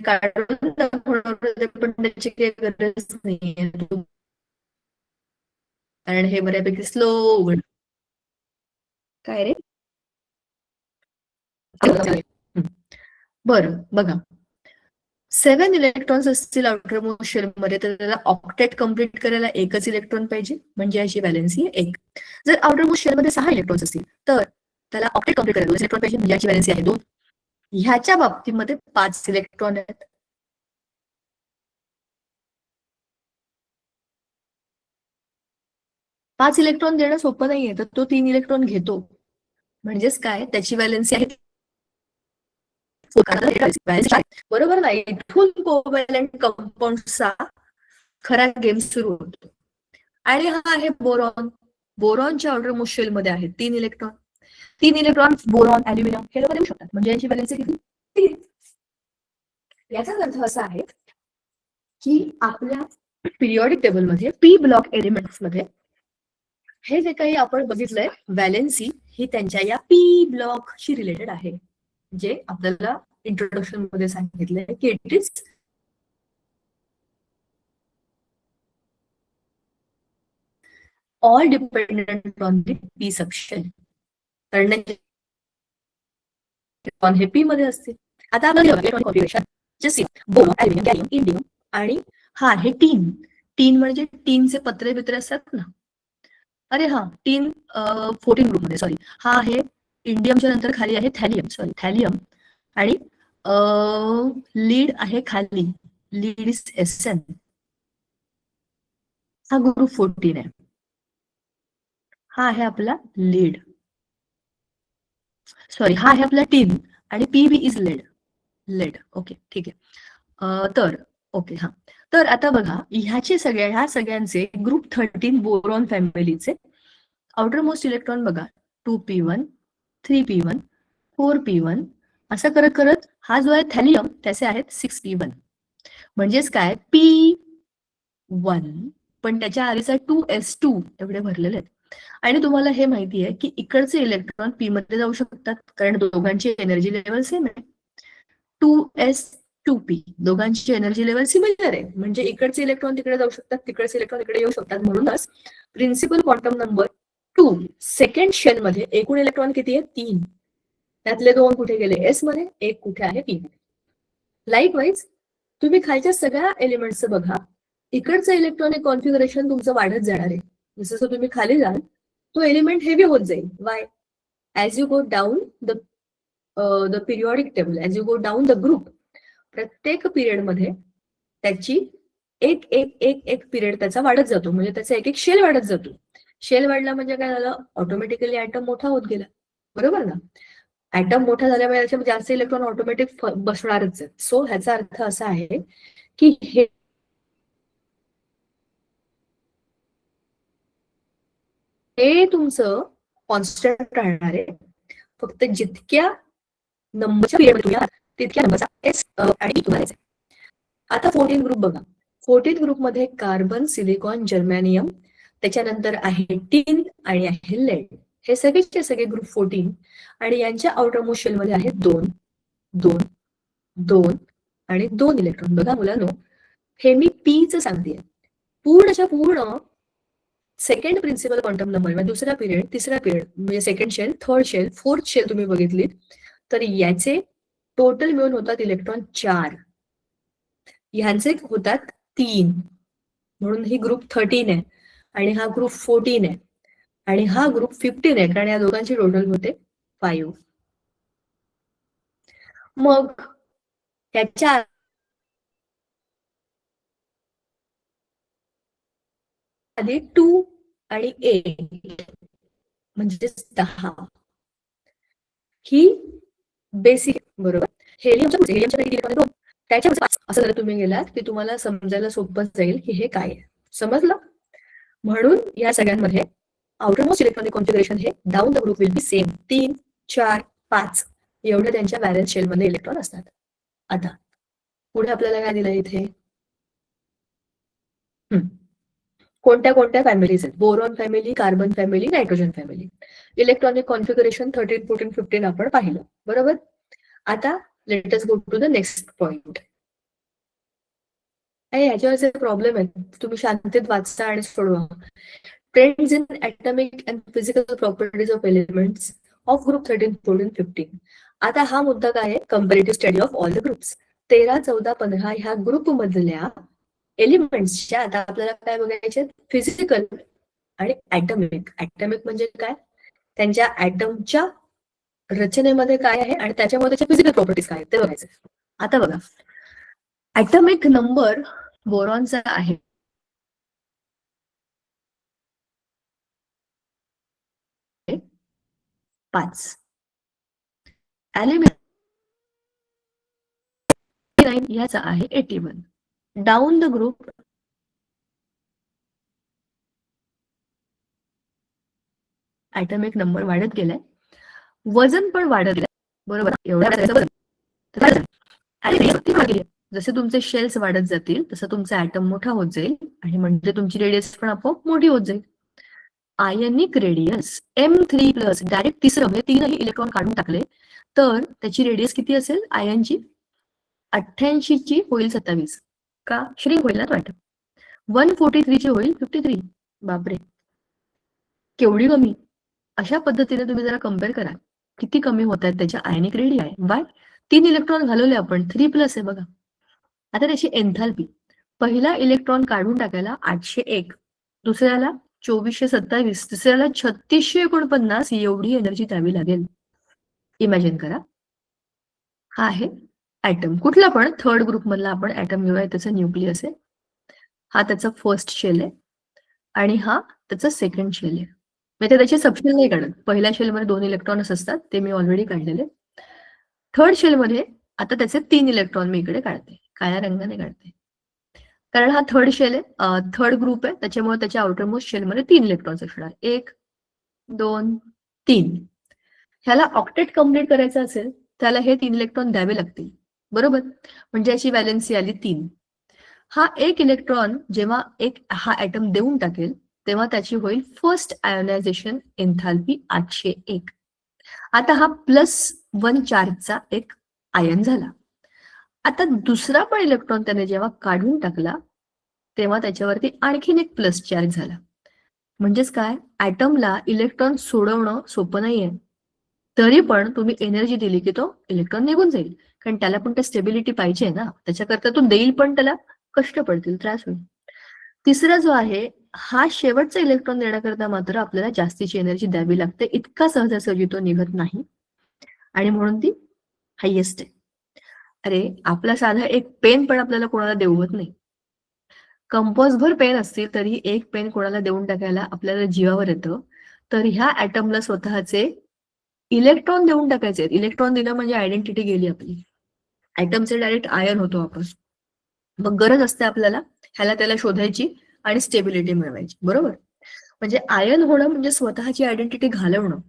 काढून दाखवणार पण त्याची काही गरज नाहीये कारण हे बऱ्यापैकी स्लो उघड. काय रे? बरं बघा, 7 इलेक्ट्रॉन्स असतील आउटर मोस्ट शेल मध्ये तर त्याला ऑक्टेट कम्प्लीट करायला एकच इलेक्ट्रॉन पाहिजे म्हणजे याची व्हॅलेन्सी 1. जर आउटर मोस्ट शेल मध्ये 6 इलेक्ट्रॉन्स असतील तर त्याला ऑक्टेट कम्प्लीट करायला 2 इलेक्ट्रॉन पाहिजे म्हणजे याची व्हॅलेन्सी आहे 2. ह्याच्या बाबतीमध्ये 5 इलेक्ट्रॉन आहेत. पाच इलेक्ट्रॉन देणं सोपं नाहीये तर तो 3 इलेक्ट्रॉन घेतो म्हणजेच काय त्याची व्हॅलेन्सी आहे बरोबर नाही. इथून कोव्हॅलंट कंपाऊंडचा खरा गेम सुरू होतो. आणि हा आहे बोरॉन. बोरॉनच्या आउटर मोस्ट शेल मध्ये आहेत 3 इलेक्ट्रॉन. 3 इलेक्ट्रॉन बोरॉन, अल्युमिनियम हे लोक देऊ शकतात म्हणजे याची व्हॅलेन्सी किती? 3. याचा अर्थ असा आहे की आपल्या पिरियॉडिक टेबल मध्ये पी ब्लॉक एलिमेंट्स मध्ये हे जे काही आपण बघितलंय व्हॅलेन्सी ही त्यांच्या या पी ब्लॉकशी रिलेटेड आहे जे आपल्याला इंट्रोडक्शन मध्ये सांगितलंय की it is all dependent on the P subshell. कारण हे पी मध्ये असतील. आता आपण कॉन्फिगरेशन जसे बोरॉन, अल्युमिनियम, गॅलियम, इंडियम आणि हा आहे टीन. टीन म्हणजे टीनचे पत्रे बित्रे असतात ना. अरे हा टीन 14 ग्रुप मध्ये, सॉरी हा आहे इंडियमच्या नंतर खाली आहे थॅलियम, सॉरी थॅलियम आणि लीड आहे खाली, लीड इज एसएन. हा ग्रुप 14 आहे. हा आहे आपला लीड, सॉरी हा आहे आपला टीन आणि PB is lead. Lead okay ठीक आहे. तर ओके हा तर आता बघा ह्या सगळ्यांचे ग्रुप 13 बोरॉन फॅमिलीचे आउटर मोस्ट इलेक्ट्रॉन बघा 2p1, 3p1, 4p1 असं करत करत हा जो आहे थॅलियम त्याचे आहेत 6p1 म्हणजेच काय p1 पण त्याच्या आधीचा 2s2 एवढे भरलेले आहेत. आणि तुम्हाला हे माहिती आहे की इकडचे इलेक्ट्रॉन पी मध्ये जाऊ शकतात कारण दोघांची एनर्जी लेवल सेम आहे. 2s2p दोघांची एनर्जी लेवल सिमिलर आहे म्हणजे इकडचे इलेक्ट्रॉन तिकडे जाऊ शकतात, तिकडचे इलेक्ट्रॉन इकडे येऊ शकतात. म्हणूनच principal quantum number 2 second shell मध्ये एकूण इलेक्ट्रॉन किती आहे? 3. त्यातले 2 कुठे गेले? एस मध्ये, 1 कुठे आहे? पी मध्ये. लाईकवाईज तुम्ही खालच्या सगळ्या एलिमेंट्सचं बघा, इकडचं इलेक्ट्रॉनिक कॉन्फिगरेशन तुमचं वाढत जाणार आहे. जसं तुम्ही खाली जाल तो एलिमेंट हेवी होत जाईल. Y? As you go down the periodic table, as you go down the group, प्रत्येक पिरियड मध्ये त्याची एक एक एक एक पिरियड त्याचा वाढत जातो म्हणजे त्याचा एक एक शेल वाढत जातो. शेल वाढला म्हणजे काय झालं? ऑटोमॅटिकली ऍटम मोठा होत गेला, बरोबर ना? ऍटम मोठा झाल्यामुळे त्याच्यात जास्त इलेक्ट्रॉन ऑटोमॅटिक बसणारच आहेत. सो ह्याचा अर्थ असा आहे की हे तुमचं कॉन्स्टंट राहणार आहे. फक्त जितक्या नंबरच्या पिरियड तितक्या नंबरचा एस आणि तुम्हाला. आता 14 ग्रुप बघा. 14 ग्रुप मध्ये कार्बन, सिलिकॉन, जर्मॅनियम, त्याच्यानंतर आहे टीन आणि आहे लेड. हे सगळेचे सगळे ग्रुप 14 आणि यांच्या आउटर मोस्ट शेल मध्ये आहेत 2 2 2 आणि 2 इलेक्ट्रॉन. बघा मुलांनो हे मी पीच सांगते. पूर्णच्या पूर्ण सेकंड प्रिन्सिपल क्वांटम नंबर म्हणजे दुसरा पिरियड, तिसरा पिरियड म्हणजे second shell, third shell, fourth shell तुम्ही बघितली तर याचे टोटल मिळून होतात इलेक्ट्रॉन 4. ह्यांचे होतात 3 म्हणून ही ग्रुप 13 आहे आणि हा ग्रुप 14 आहे आणि हा ग्रुप 15 आहे कारण या दोघांची टोटल होते 5. मग याच्या आधी 2 आणि 8 म्हणजे 10 ही बेसिक, बरोबर. हेलियमच्या पैकी इलेक्ट्रॉन 2, त्याच्या 5 असं जर तुम्ही गेलात की तुम्हाला समजायला सोपं जाईल की हे काय आहे. समजलं? म्हणून या सगळ्यांमध्ये आउटरमोस्ट इलेक्ट्रॉनिक कॉन्फिगरेशन हे down the group will be same. 3, 4, 5 एवढे त्यांच्या व्हॅलेन्स शेलमध्ये इलेक्ट्रॉन असतात. आता पुढे आपल्याला काय दिलं इथे, कोणत्या कोणत्या फॅमिलीज आहेत. Boron family, carbon family, nitrogen family. Electronic configuration 13, 14, 15 आपण पाहिलं, बरोबर. आता let us go to the next point. याच्यावरचे प्रॉब्लेम आहेत, तुम्ही शांतीत वाचा आणि सोडवा. Trends in atomic and physical properties of elements of group 13, 14, 15. आता हा मुद्दा काय आहे, comparative study of all the groups. 13, 14, 15 ह्या ग्रुप मधल्या एलिमेंट्सच्या आता आपल्याला काय बघायचे, फिजिकल आणि ॲटॉमिक. ॲटॉमिक म्हणजे काय, त्यांच्या ॲटमच्या रचनेमध्ये काय आहे आणि त्याच्यामध्ये त्याच्या फिजिकल प्रॉपर्टीज काय आहेत ते बघायचं. आता बघा, ॲटॉमिक नंबर बोरॉनचा आहे 5. ॲल्युमिनियम याचा आहे 81. Down the group atomic number वाढत गेलाय, वजन पण वाढत गेलंय, बरोबर. एवढ्या जसे तुमचे शेल्स वाढत जातील तसं तुमचा ॲटम मोठा होत जाईल आणि म्हणजे तुमची रेडियस पण आपोआप मोठी होत जाईल. आयनिक रेडियस M3+, डायरेक्ट तिसरं म्हणजे 3ही इलेक्ट्रॉन काढून टाकले तर त्याची रेडियस किती असेल आयनची, 88 ची होईल 27. का श्रिंक होईल ना तो ॲटम. 143 ची होईल 53. बापरे, केवढी कमी. अशा पद्धतीने तुम्ही जरा कम्पेअर करा किती कमी होत आहेत त्याच्या आयनिक रेडियाय. बाय 3 इलेक्ट्रॉन घालवले आपण, 3+ आहे बघा. आता त्याची एन्थॅल्पी, पहिला इलेक्ट्रॉन काढून टाकायला 801, दुसऱ्याला 2427, तिसऱ्याला 3649 एवढी एनर्जी द्यावी लागेल. इमॅजिन करा. हा आहे ॲटम, कुठला पण थर्ड ग्रुप मधला आपण ॲटम घेऊया, त्याचा न्यूक्लियस आहे. हा त्याचा फर्स्ट शेल आहे आणि हा त्याचा सेकंड शेल आहे. म्हणजे त्याचे सबशेल नाही काढत. पहिल्या शेलमध्ये 2 इलेक्ट्रॉन्स असतात, ते मी ऑलरेडी काढलेले. थर्ड शेलमध्ये आता त्याचे 3 इलेक्ट्रॉन मी इकडे काढते, काळ्या रंगाने काढते, कारण हा थर्ड शेल आहे, थर्ड ग्रुप आहे, त्याच्यामुळे त्याच्या आउटरमोस्ट शेलमध्ये 3 इलेक्ट्रॉन्स असणार. 1, 2, 3. ह्याला ऑक्टेट कम्प्लीट करायचं असेल त्याला हे 3 इलेक्ट्रॉन द्यावे लागतील, बरोबर. म्हणजे याची व्हॅलेन्सी आली 3. हा एक इलेक्ट्रॉन जेव्हा हा ॲटम देऊन टाकेल तेव्हा त्याची होईल फर्स्ट आयोनायझेशन एन्थॅल्पी 801. आता हा +1 चार्जचा एक आयन झाला. आता दुसरा पण इलेक्ट्रॉन त्याने जेव्हा काढून टाकला तेव्हा त्याच्यावरती आणखीन एक प्लस चार्ज झाला. म्हणजेच काय, ॲटमला इलेक्ट्रॉन सोडवणं सोपं नाहीये. तरी पण तुम्ही एनर्जी दिली की तो इलेक्ट्रॉन निघून जाईल, कारण त्याला पण ते स्टेबिलिटी पाहिजे ना, त्याच्याकरता तो देईल पण त्याला कष्ट पडतील, त्रास होईल. तिसरा जो आहे हा शेवटचा इलेक्ट्रॉन देण्याकरता मात्र आपल्याला जास्तीची एनर्जी द्यावी लागते, इतका सहजासहजी तो निघत नाही आणि म्हणून ती हायेस्ट आहे. अरे आपला साधा एक पेन पण आपल्याला कोणाला देऊ होत नाही. कंपोजभर पेन असतील तरी एक पेन कोणाला देऊन टाकायला आपल्याला जीवावर येतं, तर ह्या ॲटमला स्वतःचे इलेक्ट्रॉन देऊन टाकायचे. इलेक्ट्रॉन दिलं म्हणजे आयडेंटिटी गेली आपली, ॲटमचे डायरेक्ट आयन होतो आपण. मग गरज असते आपल्याला ह्याला त्याला शोधायची आणि स्टेबिलिटी मिळवायची, बरोबर. म्हणजे आयन होणं म्हणजे स्वतःची आयडेंटिटी घालवणं.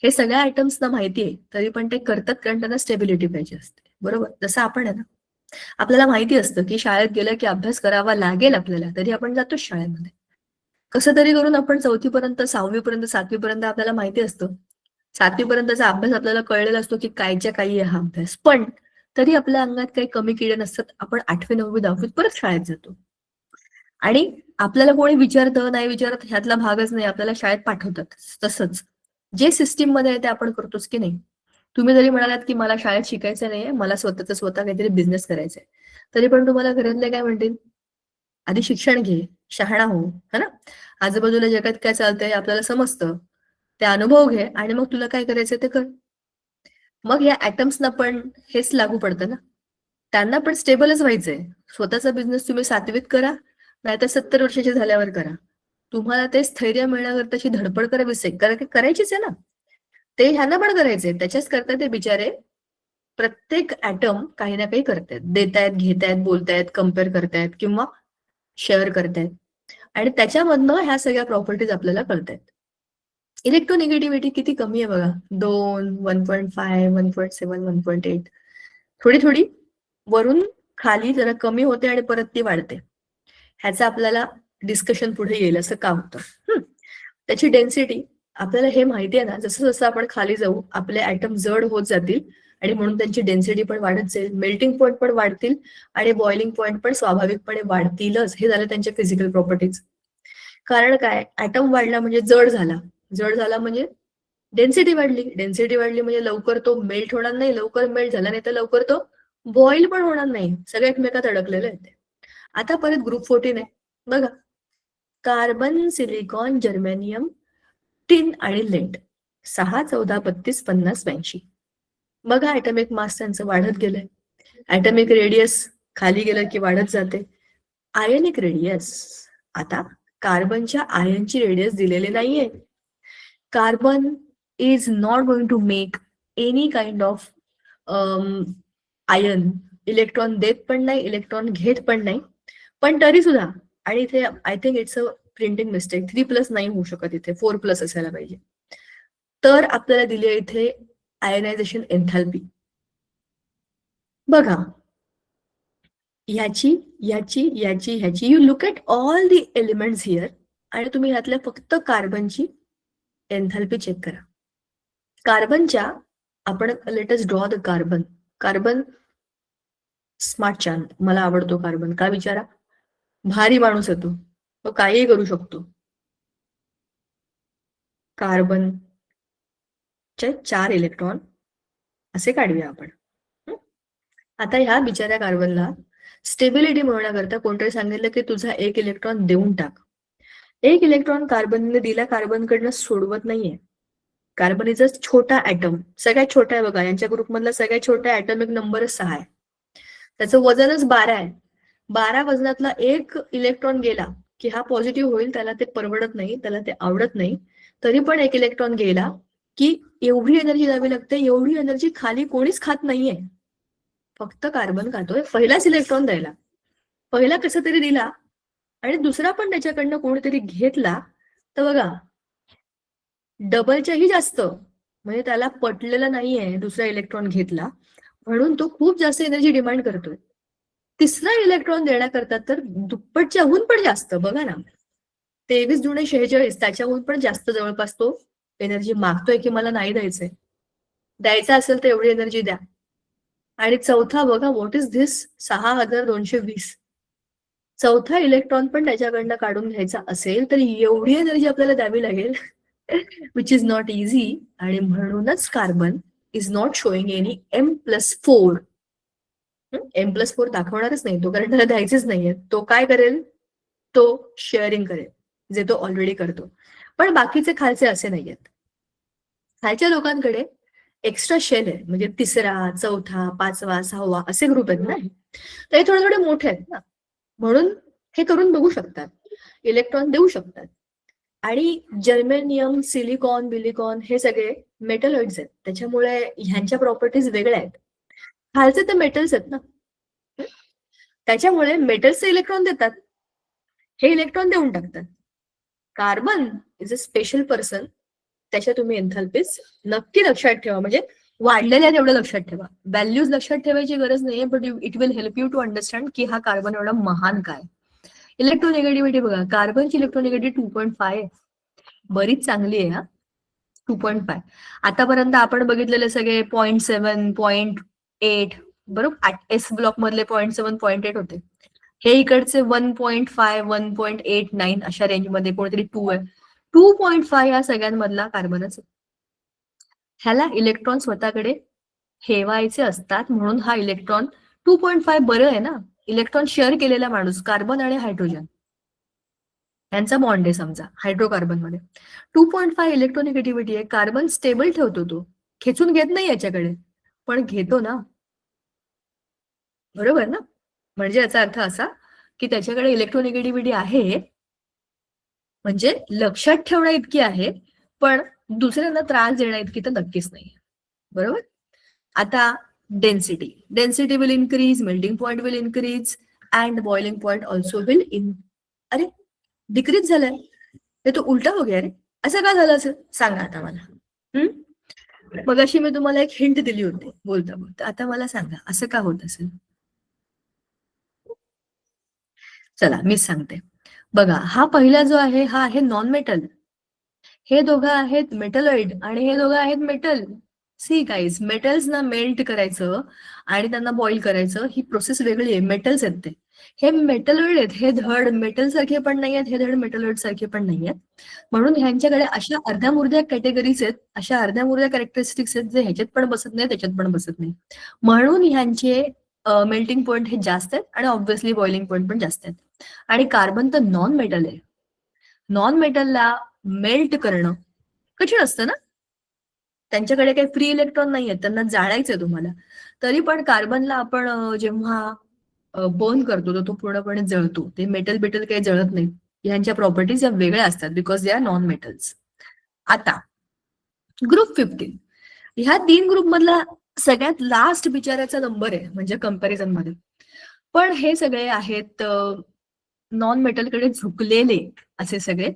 हे सगळ्या आयटम्सना माहिती आहे तरी पण ते करतात कारण त्यांना स्टेबिलिटी पाहिजे असते, बरोबर. जसं आपण आहे ना, आपल्याला माहिती असतं की शाळेत गेलं की अभ्यास करावा लागेल आपल्याला, तरी आपण जातो शाळेमध्ये. कसं तरी करून आपण 4थी पर्यंत, 6वी पर्यंत, 7वी पर्यंत आपल्याला माहिती असतं. 7वी पर्यंतचा अभ्यास आपल्याला कळलेला असतो की कायच्या काही आहे हा अभ्यास, पण तरी आपल्या अंगात काही कमी किडे नसतात. आपण 8वी, 9वी, 10वीत परत शाळेत जातो आणि आपल्याला कोणी विचारतं नाही विचारत ह्यातला भागच नाही, आपल्याला शाळेत पाठवतात. तसंच जे सिस्टीम मध्ये आहे ते आपण करतोच की नाही. तुम्ही जरी म्हणालात की मला शाळेत शिकायचं नाहीये, मला स्वतः काहीतरी बिझनेस करायचंय, तरी पण तुम्हाला घरातले काय म्हणतील, आधी शिक्षण घे, शहाणा हो, है ना. आजूबाजूला जगात काय चालतंय आपल्याला समजतं, ते अनुभव घे आणि मग तुला काय करायचं ते कर. मग या ॲटम्सना पण हेच लागू पडतं ना. त्यांना पण स्टेबलच व्हायचंय. स्वतःचा बिझनेस तुम्ही 7वीत करा, नाहीतर 70 वर्षाचे झाल्यावर करा. तुम्हाला ते स्थैर्य मिळण्याकरताची धडपड करावीच आहे, कारण की करायचीच आहे ना. ते ह्यांना पण करायचंय. त्याच्याच करता ते बिचारे प्रत्येक ऍटम काही ना काही करतायत, देतायत, घेतायत, बोलतायत, कम्पेअर करतायत किंवा शेअर करतायत. आणि त्याच्यामधनं ह्या सगळ्या प्रॉपर्टीज आपल्याला कळतायत. इलेक्ट्रोनिगेटिव्हिटी किती कमी आहे बघा. 2, 1.5, 1.7, 1.8. थोडी थोडी वरून खाली जरा कमी होते आणि परत ती वाढते. ह्याचं आपल्याला डिस्कशन पुढे येईल असं का होतं. त्याची डेन्सिटी आपल्याला हे माहिती आहे ना, जसं जसं आपण खाली जाऊ आपले ऍटम जड होत जातील आणि म्हणून त्यांची डेन्सिटी पण वाढत जाईल, मेल्टिंग पॉईंट पण वाढतील आणि बॉइलिंग पॉईंट पण स्वाभाविकपणे वाढतीलच. हे झालं त्यांच्या फिजिकल प्रॉपर्टीज. कारण काय, ऍटम वाढला म्हणजे जड झाला, जड झाला म्हणजे डेन्सिटी वाढली, डेन्सिटी वाढली म्हणजे लवकर तो मेल्ट होणार नाही, लवकर मेल्ट झाला नाही तर लवकर तो बॉईल पण होणार नाही. सगळे एकमेकात अडकलेले आहेत. आता परत ग्रुप 14 आहे बघा. कार्बन, सिलिकॉन, जर्मेनियम, टिन आणि लेड. 6, 14, 32, 50, 82. बघा ऍटॉमिक मास त्यांचं वाढत गेलंय. ऍटॉमिक रेडियस खाली गेलं की वाढत जाते. आयनिक रेडियस, आता कार्बनच्या आयनची रेडियस दिलेले नाहीये. Carbon is not going to make any kind of ion. Electron देत पण नाही, इलेक्ट्रॉन घेत पण नाही. पण तरी सुद्धा, आणि इथे I think it's a printing mistake, 3+ नाही होऊ शकत, इथे 4+ असायला पाहिजे. तर आपल्याला दिली आहे इथे आयनायझेशन एन्थॅल्पी. बघा याची याची याची ह्याची, you look at all the elements here आणि तुम्ही ह्यातल्या फक्त कार्बनची एन्थॅल्पी चेक करा. कार्बनच्या आपण let's draw the carbon. Carbon smart चांद, मला आवडतो कार्बन. का विचारा, भारी माणूस येतो, तो काहीही करू शकतो. कार्बन चे 4 इलेक्ट्रॉन असे काढूया आपण. आता ह्या बिचाऱ्या कार्बनला स्टेबिलिटी मिळवण्याकरता कोणतरी सांगितलं की तुझा 1 इलेक्ट्रॉन देऊन टाक. 1 इलेक्ट्रॉन कार्बनने दिला, कार्बनकडनं सोडवत नाहीये. कार्बन इज अ छोटा ऍटम, सगळ्यात छोटा आहे बघा. यांच्या ग्रुपमधला सगळ्यात छोटा ऍटॉमिक नंबर 6 आहे. त्याचं वजनच 12 आहे. 12 वजनातला 1 इलेक्ट्रॉन गेला की हा पॉझिटिव्ह होईल, त्याला ते परवडत नाही, त्याला ते आवडत नाही. तरी पण 1 इलेक्ट्रॉन गेला की एवढी एनर्जी द्यावी लागते. एवढी एनर्जी खाली कोणीच खात नाहीये, फक्त कार्बन खातोय. पहिलाच इलेक्ट्रॉन द्यायला, पहिला कसा तरी दिला आणि दुसरा पण त्याच्याकडनं कोणीतरी घेतला तर बघा डबलच्याही जास्त, म्हणजे त्याला पटलेलं नाहीये दुसरा इलेक्ट्रॉन घेतला, म्हणून तो खूप जास्त एनर्जी डिमांड करतोय. तिसरा इलेक्ट्रॉन देण्याकरता तर दुप्पटच्याहून पण जास्त. बघा ना, 23 दुणे 46, त्याच्याहून पण जास्त जवळपास तो एनर्जी मागतोय की मला नाही द्यायचंय. द्यायचं असेल तर एवढी एनर्जी द्या. आणि चौथा बघा, व्हॉट इज धिस, 6220. चौथा इलेक्ट्रॉन पण त्याच्याकडनं काढून घ्यायचा असेल तर एवढी एनर्जी आपल्याला द्यावी लागेल, विच इज नॉट इझी. आणि म्हणूनच carbon is not showing any M+4. M+4 दाखवणारच नाही तो, कारण त्याला द्यायचेच नाहीये. तो काय करेल, तो शेअरिंग करेल, जे तो ऑलरेडी करतो. पण बाकीचे खालचे असे नाहीयेत. खालच्या लोकांकडे एक्स्ट्रा शेल आहे, म्हणजे 3रा, 4था, 5वा, 6वा असे ग्रुप आहेत ना, तर हे थोडे थोडे मोठे आहेत ना, म्हणून हे करून बघू शकतात, इलेक्ट्रॉन देऊ शकतात. आणि जर्मेनियम, सिलिकॉन, बिलिकॉन हे सगळे मेटलॉइड्स आहेत, त्याच्यामुळे ह्यांच्या प्रॉपर्टीज वेगळ्या आहेत. खालचे तर मेटल्स आहेत ना, त्याच्यामुळे मेटल्सचे इलेक्ट्रॉन देतात, हे इलेक्ट्रॉन देऊन टाकतात. Carbon is a special person, त्याच्या तुम्ही एन्थॅल्पीज नक्की लक्षात ठेवा. म्हणजे वाढलेल्या तेवढं लक्षात ठेवा, व्हॅल्यूज लक्षात ठेवायची गरज नाहीये, but it will help you to understand की हा कार्बन एवढा महान काय. इलेक्ट्रोनिगेटिव्हिटी बघा, कार्बनची इलेक्ट्रोनिगेटिव्हिटी 2.5, बरीच चांगली आहे हा, 2.5. आतापर्यंत आपण बघितलेले सगळे 0.7, 0.8 बरोबर, एस ब्लॉक मधले 0.7, 0.8 होते. हे इकडचे 1.5, 1.89 अशा रेंजमध्ये, कोणतरी 2 आहे. 2.5 या सगळ्यांमधला कार्बनच. ह्याला इलेक्ट्रॉन स्वतःकडे ठेवायचे असतात, म्हणून हा इलेक्ट्रॉन 2.5 बरं आहे ना. इलेक्ट्रॉन शेअर केलेला माणूस, कार्बन आणि हायड्रोजन यांचा बॉन्ड आहे समजा हायड्रोकार्बन मध्ये. 2.5 इलेक्ट्रोनिगेटिव्हिटी आहे. कार्बन स्टेबल ठेवतो, तो खेचून घेत नाही याच्याकडे, पण घेतो ना. बरोबर ना? म्हणजे याचा अर्थ असा की त्याच्याकडे इलेक्ट्रोनिगेटिव्हिटी आहे, म्हणजे लक्षात ठेवण्या इतकी आहे, पण दुसऱ्यांना त्रास देण्या इतकी तर नक्कीच नाही. बरोबर. आता density will increase, melting point will increase and boiling point also will अरे डिक्रीज झालाय, हे तो उलटा हो गया रे. असं का झालं असेल सांगा आता मला. मगाशी मी तुम्हाला एक हिंट दिली होती बोलता बोलता, आता मला सांगा असं का होत असेल. चला मीच सांगते. बघा, हा पहिला जो आहे हा आहे नॉन मेटल, हे दोघं आहेत मेटलॉइड आणि हे दोघं आहेत मेटल. सी गाईज, मेटल्स ना मेल्ट करायचं आणि त्यांना बॉईल करायचं ही प्रोसेस वेगळी आहे. मेटल्स आहेत ते, हे मेटलॉइड आहेत, हे धड मेटल सारखे पण नाही आहेत, हे धड मेटलॉइड सारखे पण नाही आहेत. म्हणून ह्यांच्याकडे अशा अर्ध्या मुर्ध्या कॅटेगरीज आहेत, अशा अर्ध्या मुर्ध्या कॅरेक्टरिस्टिक्स आहेत जे ह्याच्यात पण बसत नाही त्याच्यात पण बसत नाही. म्हणून ह्यांचे मेल्टिंग पॉइंट हे जास्त आहेत आणि ऑब्व्हियसली बॉइलिंग पॉइंट पण जास्त आहेत. आणि कार्बन तर नॉन मेटल आहे. नॉन मेटलला मेल्ट करणं कठीण असतं ना, त्यांच्याकडे काही फ्री इलेक्ट्रॉन नाही आहेत, त्यांना जाळायचंय तुम्हाला. तरी पण कार्बनला आपण जेव्हा बर्न करतो तर तो पूर्णपणे जळतो. ते मेटल बिटल काही जळत नाही. ह्यांच्या प्रॉपर्टीज या वेगळ्या असतात because they are non metals. आता ग्रुप 15, ह्या 3 ग्रुप मधला सगळ्यात लास्ट बिचाराचा नंबर आहे म्हणजे कंपॅरिझन मध्ये. पण हे सगळे आहेत नॉन मेटलकडे झुकलेले असे सगळे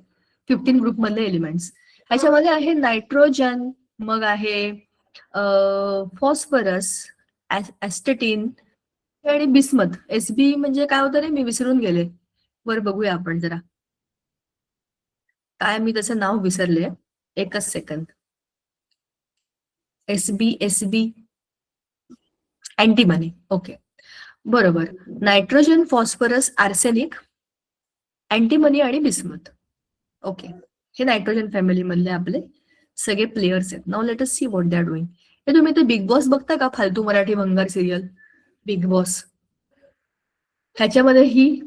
15 ग्रुप मधले एलिमेंट्स. ह्याच्यामध्ये आहे नायट्रोजन, मग आहे फॉस्फरस, ऍस्टेटिन आणि बिस्मथ. एसबी म्हणजे काय होतं रे, मी विसरून गेले. वर बघूया आपण जरा, काय मी त्याचं नाव विसरले, एकच सेकंद. SB antimony. ओके बरोबर. नायट्रोजन, फॉस्फरस, आर्सेनिक, अँटीमनी आणि बिस्मथ. ओके, हे नायट्रोजन फॅमिली मधले आपले सगळे प्लेयर्स आहेत. Now let us see what they are doing. हे तुम्ही ते बिग बॉस बघता का, फालतू मराठी भंगार सिरियल बिग बॉस, ह्याच्यामध्ये ही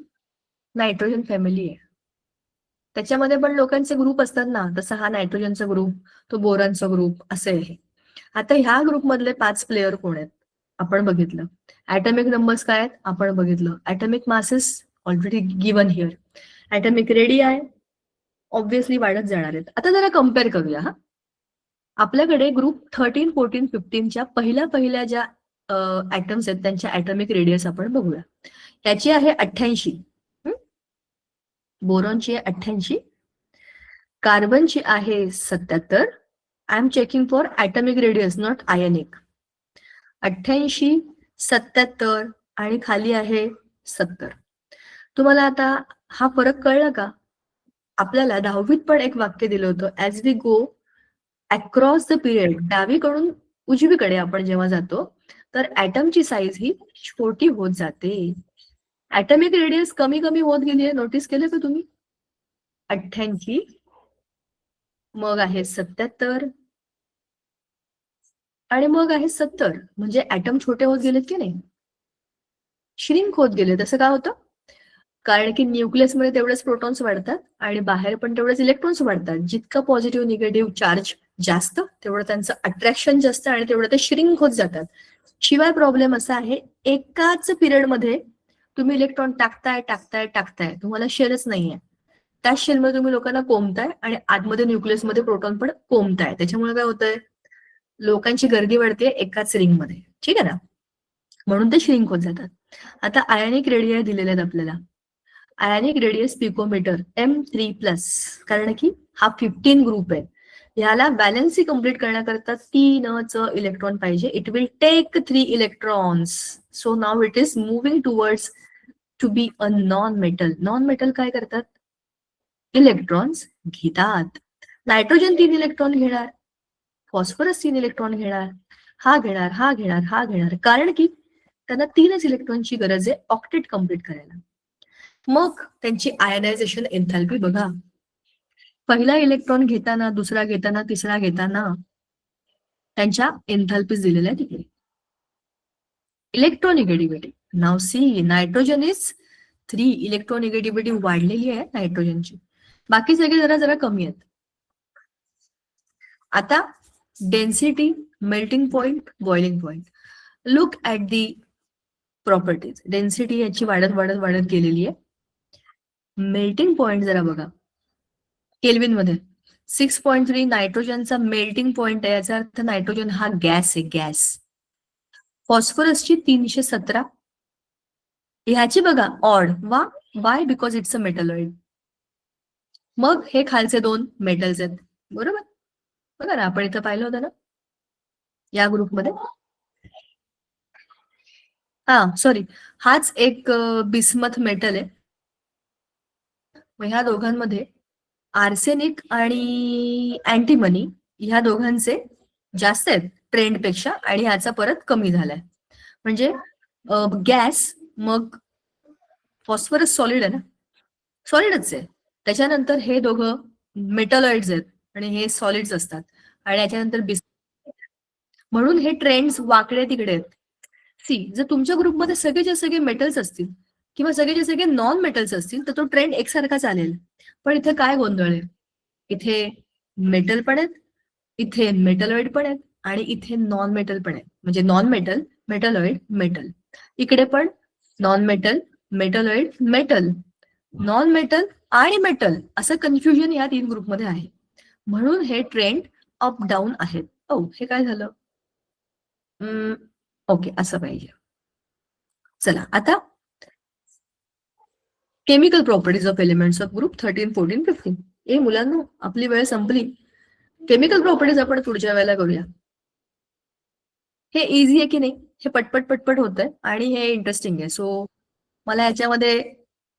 नायट्रोजन फॅमिली आहे. त्याच्यामध्ये पण लोकांचे ग्रुप असतात ना, तसा हा नायट्रोजनचा ग्रुप, तो बोरानचा ग्रुप असे आहे. आता ह्या ग्रुप मधले 5 प्लेयर कोण आहेत आपण बघितलं. ऍटॉमिक नंबर्स काय आहेत आपण बघितलं. Atomic masses already given here. Atomic radii obviously वाढत जाणार आहेत. आता जरा कम्पेअर करूया. हा आपल्याकडे ग्रुप 13, 14, 15च्या पहिल्या ज्या ऍटम्स आहेत त्यांच्या ऍटॉमिक रेडियस आपण बघूया. त्याची आहे 88, बोरॉनची आहे 88, कार्बनची आहे 77. I am checking for atomic radius not ionic. 88, 77 आणि खाली आहे 70. तुम्हाला आता हा फरक कळला का? आपल्याला 10वीत पण एक वाक्य दिलं होतं, as we go across the period, डावीकडून उजवीकडे आपण जेव्हा जातो तर ऍटमची साईज ही छोटी होत जाते. ऍटॉमिक रेडियस कमी कमी होत गेली आहे, नोटीस केलं का तुम्ही? 88, मग आहे 77 आणि मग आहे 70. म्हणजे ऍटम छोटे होत गेलेत की नाही, श्रिंक होत गेले. तसं का होतं? कारण की न्यूक्लियसमध्ये तेवढेच प्रोटॉन्स वाढतात आणि बाहेर पण तेवढेच इलेक्ट्रॉन्स वाढतात. जितका पॉझिटिव्ह निगेटिव्ह चार्ज जास्त तेवढं त्यांचं अट्रॅक्शन जास्त आणि तेवढं ते श्रिंक होत जातात. शिवाय प्रॉब्लेम असा आहे, एकाच पिरियडमध्ये तुम्ही इलेक्ट्रॉन टाकताय, तुम्हाला शेलच नाहीये. त्या शेलमध्ये तुम्ही लोकांना कोंबताय आणि आतमध्ये न्यूक्लियसमध्ये प्रोटॉन पण कोंबताय. त्याच्यामुळे काय होतंय, लोकांची गर्दी वाढते एकाच रिंगमध्ये. ठीक आहे ना, म्हणून ते श्रिंक होत जातात. आता आयनिक रेडिया दिलेले आहेत आपल्याला. आयनिक रेडियस पिकोमीटर M3+, कारण की हा 15 ग्रुप आहे. ह्याला बॅलन्सी कम्प्लीट करण्याकरता 3च इलेक्ट्रॉन पाहिजे. It will take 3 electrons. So now it is moving towards to be a non metal. Non metal काय करतात? इलेक्ट्रॉन्स घेतात. नायट्रोजन 3 इलेक्ट्रॉन घेणार, फॉस्फरस 3 इलेक्ट्रॉन घेणार, हा घेणार, हा घेणार, हा घेणार, कारण की त्यांना 3च इलेक्ट्रॉनची गरज आहे ऑक्टेट कम्प्लीट करायला. मग त्यांची आयनायझेशन एन्थॅल्पी बघा. पहिला इलेक्ट्रॉन घेताना, दुसरा घेताना, तिसरा घेताना त्यांच्या एन्थॅल्पीज दिलेल्या आहे तिकडे. Electronegativity, now C nitrogen is 3, electronegativity वाढलेली आहे नायट्रोजनची. बाकी सगळे जरा जरा कमी आहेत. आता density, melting point, boiling point. Look at the properties. Density याची वाढत वाढत वाढत गेलेली आहे. मेल्टिंग पॉइंट जरा बघा केल्विन मध्ये 6.3 नायट्रोजनचा मेल्टिंग पॉइंट आहे. याचा अर्थ नायट्रोजन हा गॅस आहे, गॅस. फॉस्फरसची 317. ह्याची बघा odd. Y? Because it's a metalloid. मग हे खालचे दोन मेटल्स आहेत, बरोबर. बघा ना, आपण इथं पाहिलं होतं ना या ग्रुपमध्ये. सॉरी, हाच एक बिस्मथ मेटल आहे. मग ह्या दोघांमध्ये आर्सेनिक आणि अँटीमनी ह्या दोघांचे जास्त आहेत ट्रेंडपेक्षा, आणि ह्याचा परत कमी झालाय. म्हणजे गॅस, मग फॉस्फरस सॉलिड आहे ना, सॉलिडच आहे. त्याच्यानंतर हे दोघं मेटलॉइड्स आहेत आणि हे सॉलिड्स असतात, आणि याच्यानंतर म्हणून हे ट्रेंड्स वाकडे तिकडे आहेत. जर तुमच्या ग्रुपमध्ये सगळेचे सगळे मेटल्स असतील किंवा सगळेचे सगळे नॉन मेटल्स असतील तर तो ट्रेंड एकसारखा चालेल. पण इथे काय गोंधळ आहे, इथे मेटल पण आहेत, इथे मेटलॉइड पण आहेत, आणि इथे नॉन मेटल पण आहेत. म्हणजे नॉन मेटल, मेटलॉइड, मेटल. इकडे पण non metal, metalloid, metal, non metal आणि मेटल, असं कन्फ्युजन या 3 ग्रुपमध्ये आहे. म्हणून हे ट्रेंड अप डाऊन आहेत. हे काय झालं? ओके, असं पाहिजे. चला आता chemical properties of elements of group 13, 14, 15. मुलांना आपली वेळ संपली. केमिकल प्रॉपर्टीज आपण पुढच्या वेळेला करूया. हे इझी आहे की नाही? हे पटपट पटपट होत आहे आणि हे इंटरेस्टिंग आहे. सो मला याच्यामध्ये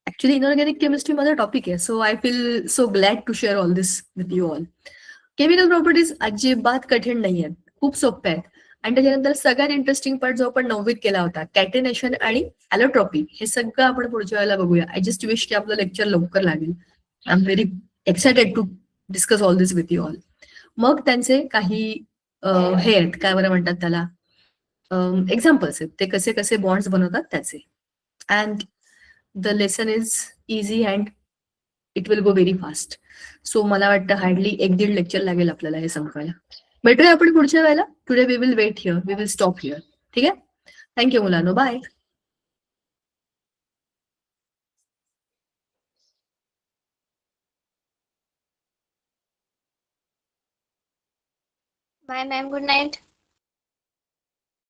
ऍक्च्युली इनऑर्गॅनिक केमिस्ट्री माझा टॉपिक आहे. So I feel so glad to share all this with you all. Chemical properties अजिबात कठीण नाही आहेत, खूप सोप्या आहेत. आणि त्याच्यानंतर सगळ्यात इंटरेस्टिंग पार्ट जो आपण 9वीत केला होता, कॅटेनेशन आणि ॲलोट्रॉपी, हे सगळं आपण पुढच्या वेळेला बघूया. आय जस्ट विश की आपलं लेक्चर लवकर लागेल. I am very excited to discuss all this with you all. मग त्यांचे काही हे आहेत, काय बरं म्हणतात त्याला, एक्झाम्पल्स आहेत, ते कसे कसे बॉन्ड्स बनवतात त्याचे. And the lesson is easy and it will go very fast. So मला वाटतं हार्डली 1-1.5 लेक्चर लागेल आपल्याला हे संपवायला. भेटूया आपण पुढच्या वेळेला. Today we will wait here, we will stop here. ठीक आहे? थँक्यू मुलांनो, bye. Bye ma'am, good night.